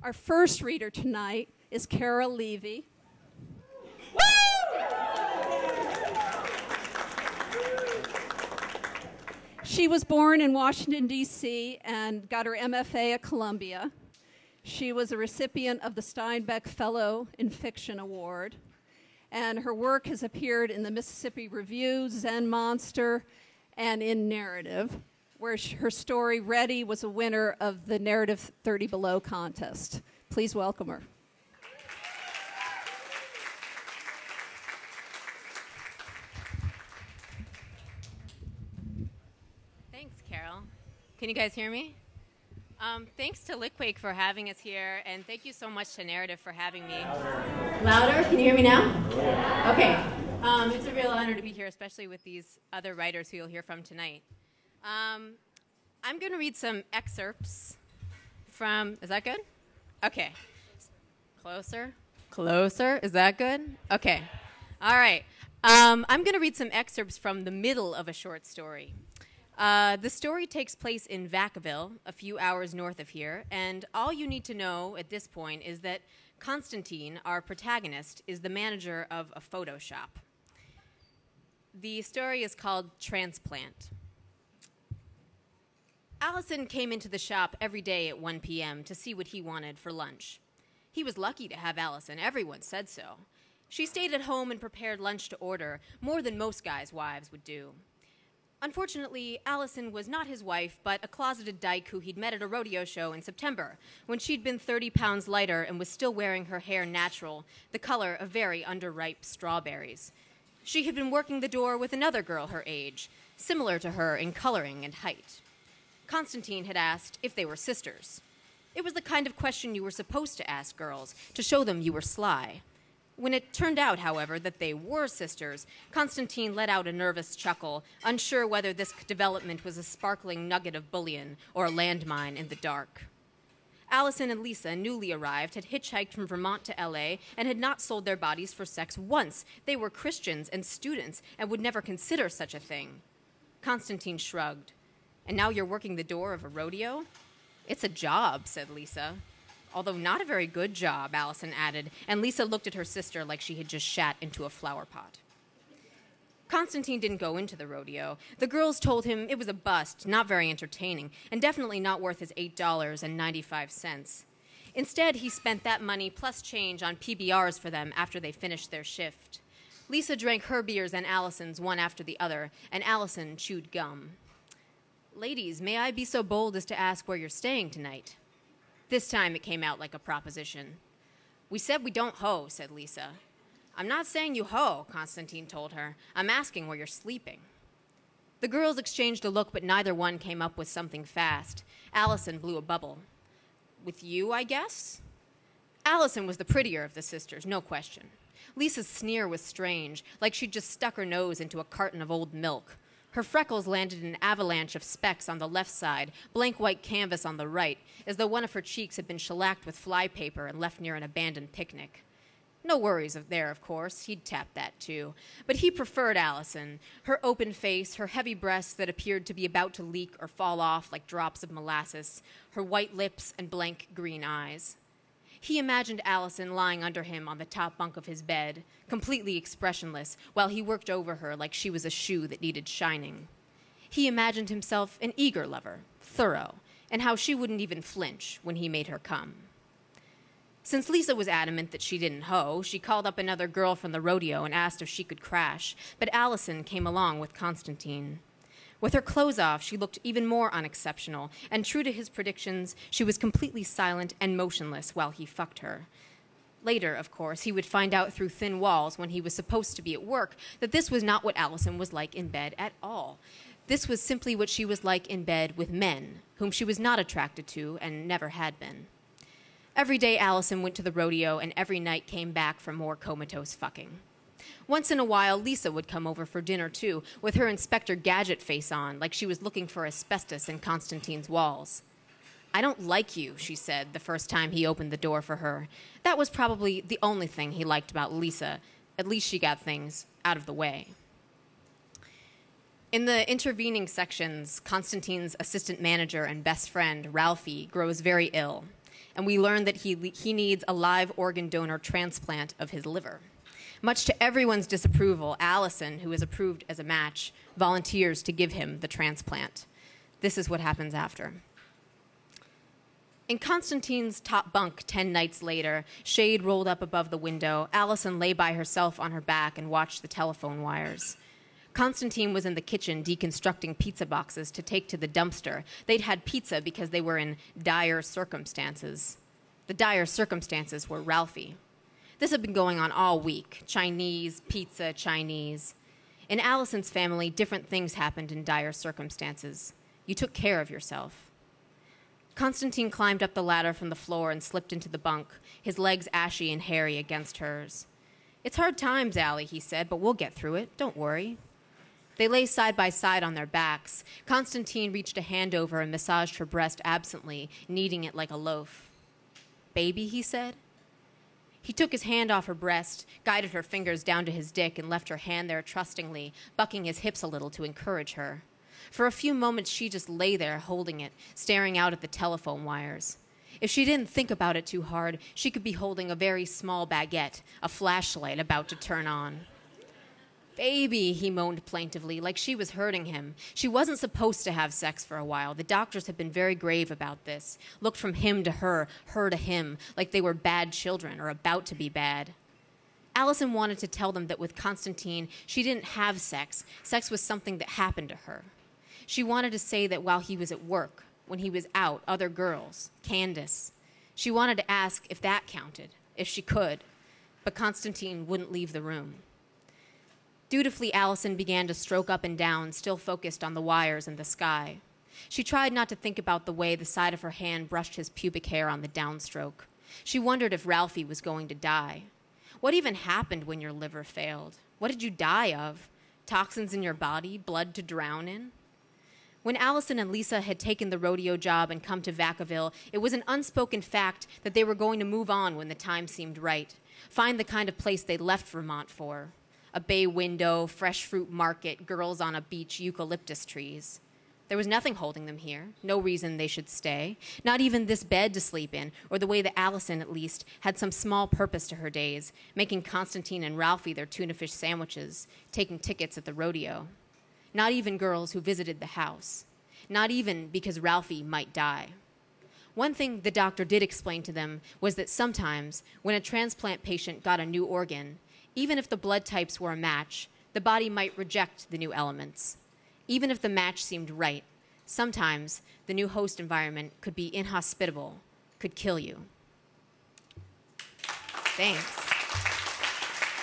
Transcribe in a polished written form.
Our first reader tonight is Carol Levy. She was born in Washington, D.C. and got her MFA at Columbia. She was a recipient of the Steinbeck Fellow in Fiction Award, and her work has appeared in the Mississippi Review, Zen Monster, and in Narrative, where her story, Ready, was a winner of the Narrative 30 Below contest. Please welcome her. Thanks, Carol. Can you guys hear me? Thanks to Litquake for having us here, and thank you so much to Narrative for having me. Louder? Can you hear me now? Okay. It's a real honor to be here, especially with these other writers who you'll hear from tonight. I'm going to read some excerpts from... Is that good? Okay. Closer? Closer? Is that good? Okay. All right. I'm going to read some excerpts from the middle of a short story. The story takes place in Vacaville, a few hours north of here, and all you need to know at this point is that Constantine, our protagonist, is the manager of a photo shop. The story is called Transplant. Allison came into the shop every day at 1 p.m. to see what he wanted for lunch. He was lucky to have Allison. Everyone said so. She stayed at home and prepared lunch to order, more than most guys' wives would do. Unfortunately, Allison was not his wife, but a closeted dyke who he'd met at a rodeo show in September, when she'd been 30 pounds lighter and was still wearing her hair natural, the color of very underripe strawberries. She had been working the door with another girl her age, similar to her in coloring and height. Constantine had asked if they were sisters. It was the kind of question you were supposed to ask girls, to show them you were sly. When it turned out, however, that they were sisters, Constantine let out a nervous chuckle, unsure whether this development was a sparkling nugget of bullion or a landmine in the dark. Allison and Lisa, newly arrived, had hitchhiked from Vermont to L.A. and had not sold their bodies for sex once. They were Christians and students and would never consider such a thing. Constantine shrugged. "And now you're working the door of a rodeo?" "It's a job," said Lisa. "Although not a very good job," Allison added, and Lisa looked at her sister like she had just shat into a flower pot. Constantine didn't go into the rodeo. The girls told him it was a bust, not very entertaining, and definitely not worth his $8.95. Instead, he spent that money plus change on PBRs for them after they finished their shift. Lisa drank her beers and Allison's one after the other, and Allison chewed gum. "Ladies, may I be so bold as to ask where you're staying tonight?" This time it came out like a proposition. "We said we don't hoe," said Lisa. "I'm not saying you hoe," Constantine told her. "I'm asking where you're sleeping." The girls exchanged a look, but neither one came up with something fast. Allison blew a bubble. "With you, I guess?" Allison was the prettier of the sisters, no question. Lisa's sneer was strange, like she'd just stuck her nose into a carton of old milk. Her freckles landed in an avalanche of specks on the left side, blank white canvas on the right, as though one of her cheeks had been shellacked with flypaper and left near an abandoned picnic. No worries there, of course. He'd tapped that, too. But he preferred Allison, her open face, her heavy breasts that appeared to be about to leak or fall off like drops of molasses, her white lips and blank green eyes. He imagined Allison lying under him on the top bunk of his bed, completely expressionless, while he worked over her like she was a shoe that needed shining. He imagined himself an eager lover, thorough, and how she wouldn't even flinch when he made her come. Since Lisa was adamant that she didn't hoe, she called up another girl from the rodeo and asked if she could crash, but Allison came along with Constantine. With her clothes off, she looked even more unexceptional, and true to his predictions, she was completely silent and motionless while he fucked her. Later, of course, he would find out through thin walls when he was supposed to be at work that this was not what Allison was like in bed at all. This was simply what she was like in bed with men, whom she was not attracted to and never had been. Every day Allison went to the rodeo, and every night came back for more comatose fucking. Once in a while, Lisa would come over for dinner, too, with her Inspector Gadget face on, like she was looking for asbestos in Constantine's walls. "I don't like you," she said the first time he opened the door for her. That was probably the only thing he liked about Lisa. At least she got things out of the way. In the intervening sections, Constantine's assistant manager and best friend, Ralphie, grows very ill. and we learn that he needs a live organ donor transplant of his liver. Much to everyone's disapproval, Allison, who is approved as a match, volunteers to give him the transplant. This is what happens after. In Constantine's top bunk 10 nights later, shade rolled up above the window, Allison lay by herself on her back and watched the telephone wires. Constantine was in the kitchen deconstructing pizza boxes to take to the dumpster. They'd had pizza because they were in dire circumstances. The dire circumstances were Ralphie. This had been going on all week. Chinese, pizza, Chinese. In Allison's family, different things happened in dire circumstances. You took care of yourself. Constantine climbed up the ladder from the floor and slipped into the bunk, his legs ashy and hairy against hers. "It's hard times, Allie," he said, "but we'll get through it. Don't worry." They lay side by side on their backs. Constantine reached a hand over and massaged her breast absently, kneading it like a loaf. "Baby," he said. He took his hand off her breast, guided her fingers down to his dick, and left her hand there trustingly, bucking his hips a little to encourage her. For a few moments, she just lay there holding it, staring out at the telephone wires. If she didn't think about it too hard, she could be holding a very small baguette, a flashlight about to turn on. "Baby," he moaned plaintively, like she was hurting him. She wasn't supposed to have sex for a while. The doctors had been very grave about this, looked from him to her to him, like they were bad children or about to be bad. Allison wanted to tell them that with Constantine, she didn't have sex. Sex was something that happened to her. She wanted to say that while he was at work, when he was out, other girls, Candace. She wanted to ask if that counted, if she could, but Constantine wouldn't leave the room. Dutifully, Allison began to stroke up and down, still focused on the wires and the sky. She tried not to think about the way the side of her hand brushed his pubic hair on the downstroke. She wondered if Ralphie was going to die. What even happened when your liver failed? What did you die of? Toxins in your body? Blood to drown in? When Allison and Lisa had taken the rodeo job and come to Vacaville, it was an unspoken fact that they were going to move on when the time seemed right, find the kind of place they left Vermont for. A bay window, fresh fruit market, girls on a beach, eucalyptus trees. There was nothing holding them here, no reason they should stay, not even this bed to sleep in, or the way that Allison, at least, had some small purpose to her days, making Constantine and Ralphie their tuna fish sandwiches, taking tickets at the rodeo. Not even girls who visited the house. Not even because Ralphie might die. One thing the doctor did explain to them was that sometimes, when a transplant patient got a new organ, even if the blood types were a match, the body might reject the new elements. Even if the match seemed right, sometimes the new host environment could be inhospitable, could kill you. Thanks.